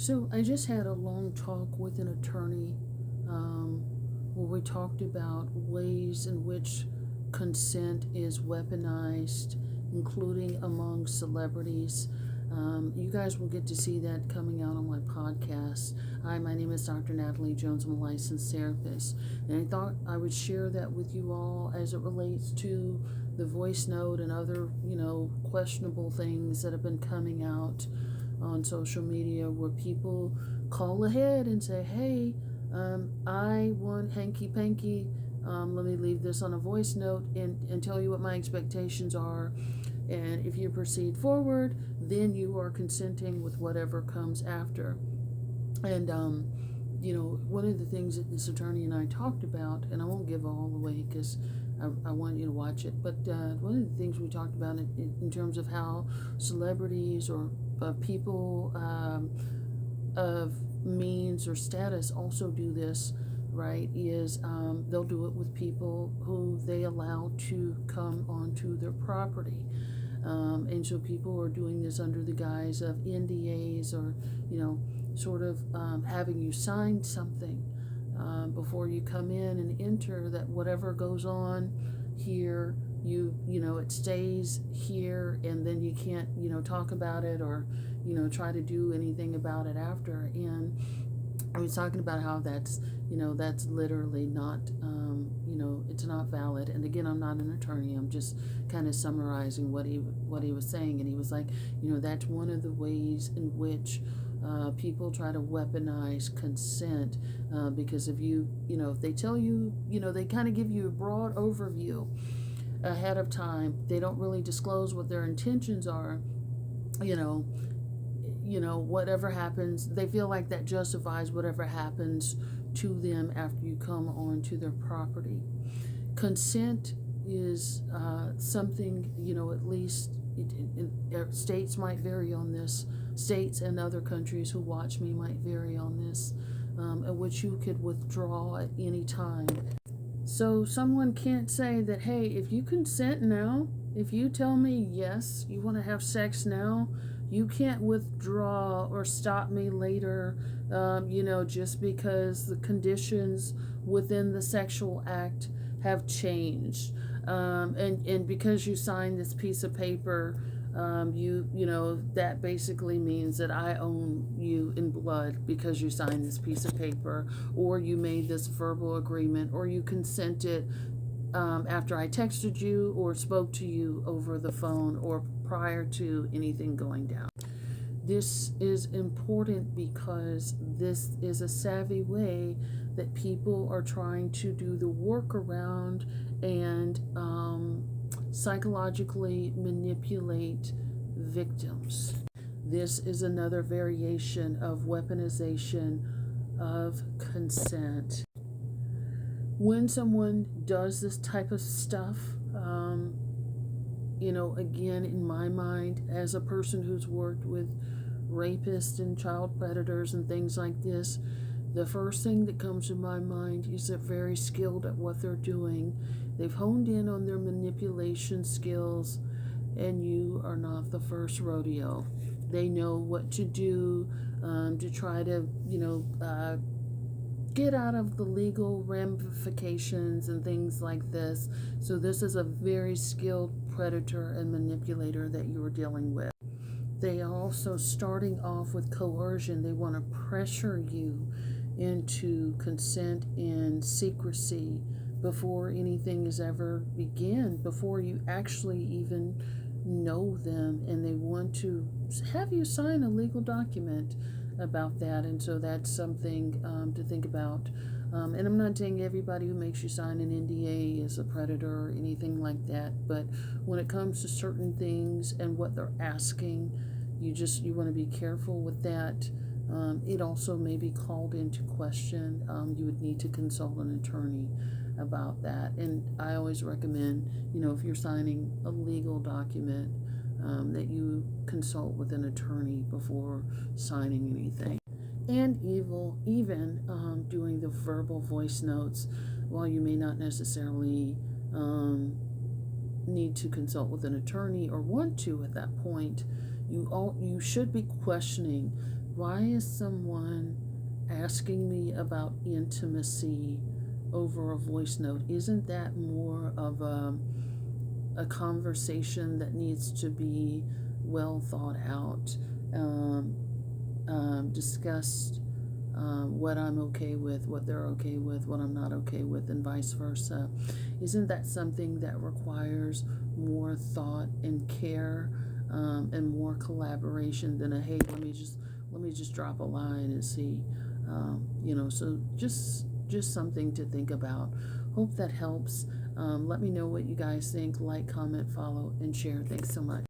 So I just had a long talk with an attorney where we talked about ways in which consent is weaponized, including among celebrities. You guys will get to see that coming out on my podcast. Hi, my name is Dr. Natalie Jones. I'm a licensed therapist. And I thought I would share that with you all as it relates to the voice note and other, questionable things that have been coming out on social media where people call ahead and say, hey, I want hanky panky. Let me leave this on a voice note and tell you what my expectations are. And if you proceed forward, then you are consenting with whatever comes after. And, one of the things that this attorney and I talked about, and I won't give all away because I want you to watch it, but one of the things we talked about in terms of how celebrities or people of means or status also do this, right, is they'll do it with people who they allow to come onto their property. And so people are doing this under the guise of NDAs or, sort of having you sign something before you come in and enter that whatever goes on here, it stays here, and then you can't, talk about it or, try to do anything about it after. And I was talking about how that's literally not, it's not valid. And again, I'm not an attorney. I'm just kind of summarizing what he was saying. And he was like, that's one of the ways in which people try to weaponize consent because if if they tell you, they kind of give you a broad overview ahead of time. They don't really disclose what their intentions are, whatever happens, they feel like that justifies whatever happens to them after you come onto their property. Consent is something, at least states might vary on this. States and other countries who watch me might vary on this, at which you could withdraw at any time. So someone can't say that, hey, if you consent now, if you tell me yes, you want to have sex now, you can't withdraw or stop me later, just because the conditions within the sexual act have changed. And because you signed this piece of paper, that basically means that I own you in blood because you signed this piece of paper, or you made this verbal agreement, or you consented after I texted you or spoke to you over the phone or prior to anything going down. This is important because this is a savvy way that people are trying to do the workaround and psychologically manipulate victims. This is another variation of weaponization of consent. When someone does this type of stuff, again, in my mind, as a person who's worked with rapists and child predators and things like this, the first thing that comes to my mind is they're very skilled at what they're doing. They've honed in on their manipulation skills, and you are not the first rodeo. They know what to do to try to, get out of the legal ramifications and things like this. So this is a very skilled predator and manipulator that you are dealing with. They are also starting off with coercion. They want to pressure you into consent and secrecy before anything is ever begin, before you actually even know them, and they want to have you sign a legal document about that. And so that's something to think about. And I'm not saying everybody who makes you sign an NDA is a predator or anything like that, but when it comes to certain things and what they're asking, you want to be careful with that. It also may be called into question. You would need to consult an attorney about that. And I always recommend, if you're signing a legal document, that you consult with an attorney before signing anything. And even doing the verbal voice notes, while you may not necessarily need to consult with an attorney or want to at that point, you should be questioning why is someone asking me about intimacy over a voice note? Isn't that more of a conversation that needs to be well thought out, discussed, what I'm okay with, what they're okay with, what I'm not okay with, and vice versa? Isn't that something that requires more thought and care, and more collaboration than a hey, let me just drop a line and see, so just something to think about. Hope that helps. Let me know what you guys think. Like, comment, follow, and share. Thanks so much.